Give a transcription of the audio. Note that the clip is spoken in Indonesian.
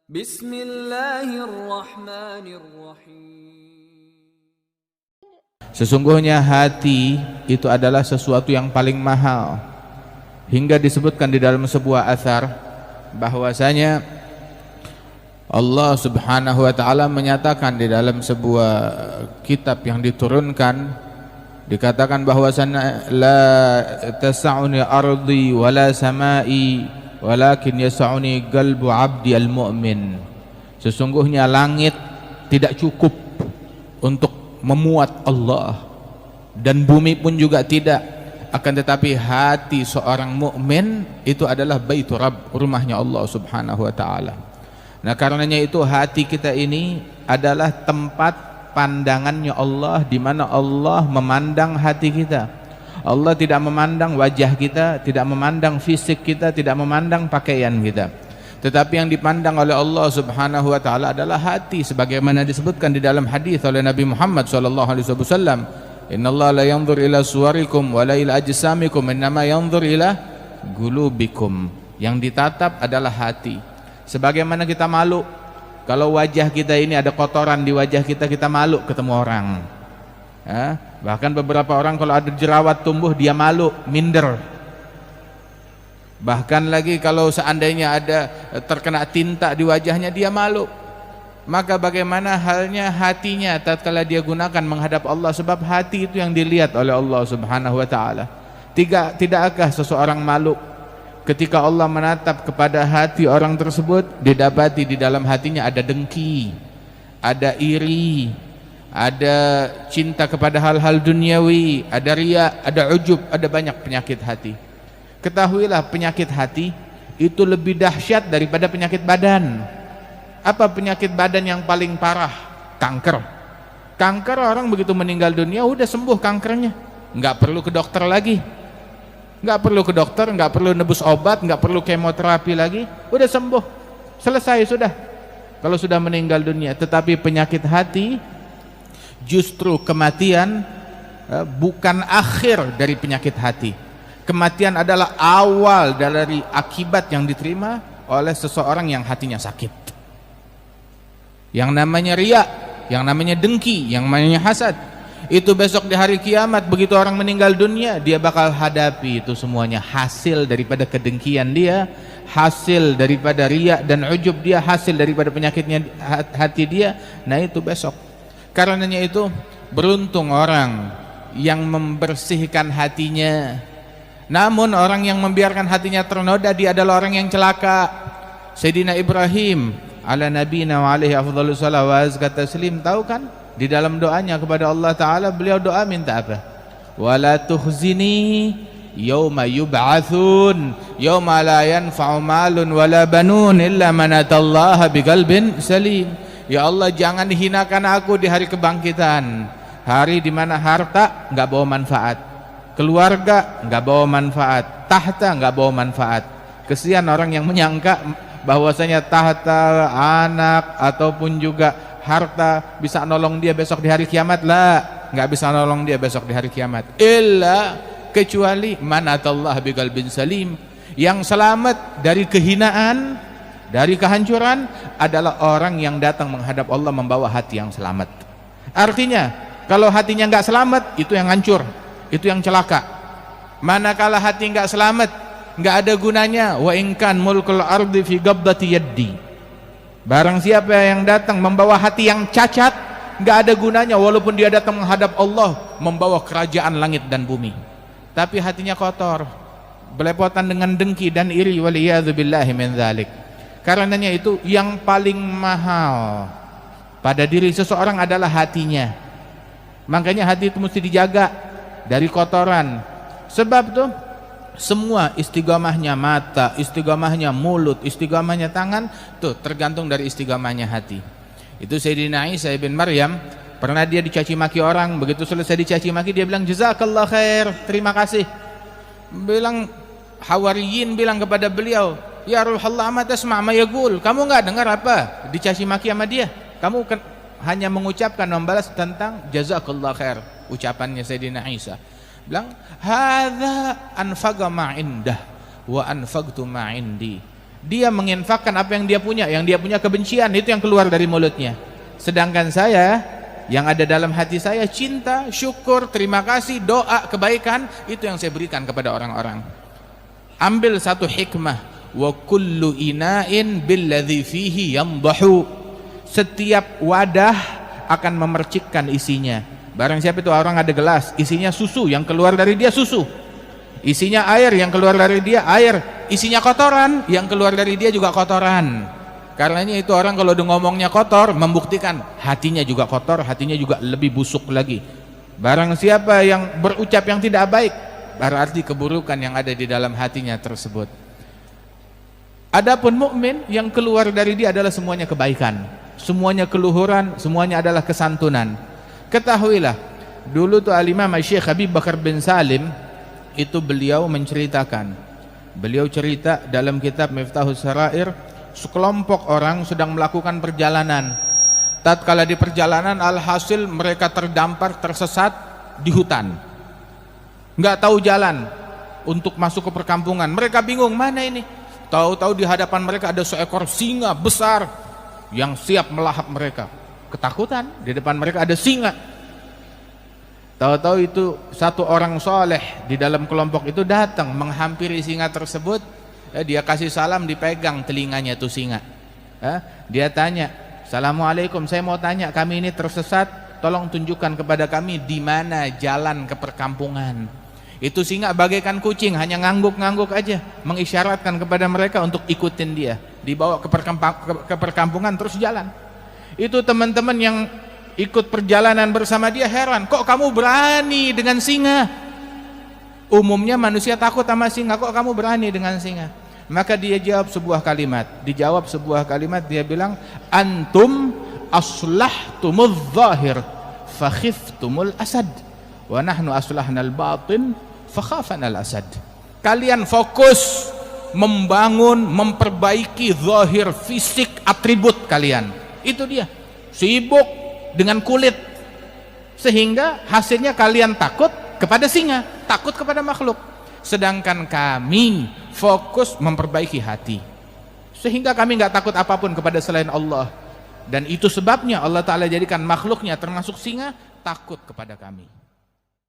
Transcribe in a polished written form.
Bismillahirrahmanirrahim. Sesungguhnya hati itu adalah sesuatu yang paling mahal, hingga disebutkan di dalam sebuah athar bahwasanya Allah Subhanahu wa taala menyatakan di dalam sebuah kitab yang diturunkan, dikatakan bahwasanya la tas'uni ardi wala samai walakin yas'uni qalbu 'abdi al-mu'min. Sesungguhnya langit tidak cukup untuk memuat Allah dan bumi pun juga tidak, akan tetapi hati seorang mukmin itu adalah baitur rabb, rumahnya Allah Subhanahu wa taala. Nah, karenanya itu hati kita ini adalah tempat pandangannya Allah, di mana Allah memandang hati kita. Allah tidak memandang wajah kita, tidak memandang fisik kita, tidak memandang pakaian kita, tetapi yang dipandang oleh Allah Subhanahu wa taala adalah hati, sebagaimana disebutkan di dalam hadis oleh Nabi Muhammad sallallahu alaihi wasallam, innallaha la yanzur ila suwarikum wa la ila ajsamikum innama yanzur ila qulubikum. Yang ditatap adalah hati. Sebagaimana kita malu kalau wajah kita ini ada kotoran di wajah kita, kita malu ketemu orang. Bahkan beberapa orang kalau ada jerawat tumbuh dia malu, minder. Bahkan lagi kalau seandainya ada terkena tinta di wajahnya dia malu. Maka bagaimana halnya hatinya tatkala dia gunakan menghadap Allah, sebab hati itu yang dilihat oleh Allah Subhanahu wa taala. Tidakkah seseorang malu ketika Allah menatap kepada hati orang tersebut, didapati di dalam hatinya ada dengki, ada iri, ada cinta kepada hal-hal duniawi, ada riya, ada ujub, ada banyak penyakit hati. Ketahuilah penyakit hati itu lebih dahsyat daripada penyakit badan. Apa penyakit badan yang paling parah? Kanker. Kanker, orang begitu meninggal dunia udah sembuh kankernya, nggak perlu ke dokter lagi, nggak perlu ke dokter, nggak perlu nebus obat, nggak perlu kemoterapi lagi, udah sembuh, selesai sudah kalau sudah meninggal dunia. Tetapi penyakit hati justru kematian bukan akhir dari penyakit hati. Kematian adalah awal dari akibat yang diterima oleh seseorang yang hatinya sakit. Yang namanya riya, yang namanya dengki, yang namanya hasad, itu besok di hari kiamat begitu orang meninggal dunia, dia bakal hadapi itu semuanya, hasil daripada kedengkian dia, hasil daripada riya dan ujub dia, hasil daripada penyakitnya hati dia. Nah itu besok. Karenanya itu beruntung orang yang membersihkan hatinya. Namun orang yang membiarkan hatinya ternoda, dia adalah orang yang celaka. Sayyidina Ibrahim ala nabiyina wa alaihi afdhalus salawat wa azka taslim, tahu kan di dalam doanya kepada Allah taala, beliau doa minta apa? Wala tukhzini yauma yub'atsun yauma la yanfa'u malun wala banun illa man atallaha biqalbin salim. Ya Allah, jangan hinakan aku di hari kebangkitan, hari di mana harta nggak bawa manfaat, keluarga nggak bawa manfaat, tahta nggak bawa manfaat. Kesian orang yang menyangka bahwasanya tahta, anak ataupun juga harta bisa nolong dia besok di hari kiamat. Lah, nggak bisa nolong dia besok di hari kiamat. Illa, kecuali manatallah biqalbin salim, yang selamat dari kehinaan, dari kehancuran adalah orang yang datang menghadap Allah membawa hati yang selamat. Artinya kalau hatinya nggak selamat, itu yang hancur, itu yang celaka. Manakala hati nggak selamat, nggak ada gunanya. Wa inkan mulkul ardi fi qabdati yaddi. Barang siapa yang datang membawa hati yang cacat, nggak ada gunanya walaupun dia datang menghadap Allah membawa kerajaan langit dan bumi. Tapi hatinya kotor, belepotan dengan dengki dan iri, waliyadzubillahi min dzalik. Karenanya itu yang paling mahal pada diri seseorang adalah hatinya. Makanya hati itu mesti dijaga dari kotoran. Sebab tuh semua istiqomahnya mata, istiqomahnya mulut, istiqomahnya tangan, tuh tergantung dari istiqomahnya hati. Itu Sayyidina Isa ibn Maryam, pernah dia dicaci maki orang, begitu selesai dicaci maki dia bilang jazakallah khair, terima kasih. Bilang Hawariyin bilang kepada beliau, ya Rasulullah, ma tasma' ma yaqul, kamu enggak dengar apa dicaci maki sama dia? Kamu hanya mengucapkan, membalas tentang jazakallah khair, ucapannya Sayyidina Isa. Bilang hadza anfaqa ma indah wa anfaqtu ma indi. Dia menginfakkan apa yang dia punya kebencian, itu yang keluar dari mulutnya. Sedangkan saya, yang ada dalam hati saya cinta, syukur, terima kasih, doa, kebaikan, itu yang saya berikan kepada orang-orang. Ambil satu hikmah, wa kullu ina'in billadhi fihi yamdahu. Setiap wadah akan memercikkan isinya. Barang siapa itu orang ada gelas, isinya susu, yang keluar dari dia susu. Isinya air, yang keluar dari dia air. Isinya kotoran, yang keluar dari dia juga kotoran. Karenanya itu orang kalau udah ngomongnya kotor, membuktikan hatinya juga kotor, hatinya juga lebih busuk lagi. Barang siapa yang berucap yang tidak baik, berarti keburukan yang ada di dalam hatinya tersebut. Adapun mukmin, yang keluar dari dia adalah semuanya kebaikan, semuanya keluhuran, semuanya adalah kesantunan. Ketahuilah, dulu tuh Al-Imam Syekh Habib Bakar bin Salim itu beliau menceritakan, beliau cerita dalam kitab Miftahus Sarair, sekelompok orang sedang melakukan perjalanan. Tatkala di perjalanan, alhasil mereka terdampar, tersesat di hutan, nggak tahu jalan untuk masuk ke perkampungan. Mereka bingung, mana ini? Tahu-tahu di hadapan mereka ada seekor singa besar yang siap melahap mereka. Ketakutan, di depan mereka ada singa. Tahu-tahu itu satu orang soleh di dalam kelompok itu datang menghampiri singa tersebut. Dia kasih salam, dipegang telinganya tuh singa. Dia tanya, "Assalamualaikum, saya mau tanya, kami ini tersesat, tolong tunjukkan kepada kami di mana jalan ke perkampungan." Itu singa bagaikan kucing, hanya ngangguk-ngangguk aja, mengisyaratkan kepada mereka untuk ikutin dia. Dibawa ke perkampungan terus jalan. Itu teman-teman yang ikut perjalanan bersama dia heran, kok kamu berani dengan singa? Umumnya manusia takut sama singa, kok kamu berani dengan singa? Maka dia jawab sebuah kalimat. Dijawab sebuah kalimat, dia bilang, antum aslahtumul zahir fakhiftumul asad wa nahnu aslahnal batin fakhafanal asad. Kalian fokus membangun, memperbaiki zahir, fisik, atribut kalian. Itu dia, sibuk dengan kulit, sehingga hasilnya kalian takut kepada singa, takut kepada makhluk. Sedangkan kami fokus memperbaiki hati, sehingga kami nggak takut apapun kepada selain Allah. Dan itu sebabnya Allah Ta'ala jadikan makhluknya termasuk singa takut kepada kami.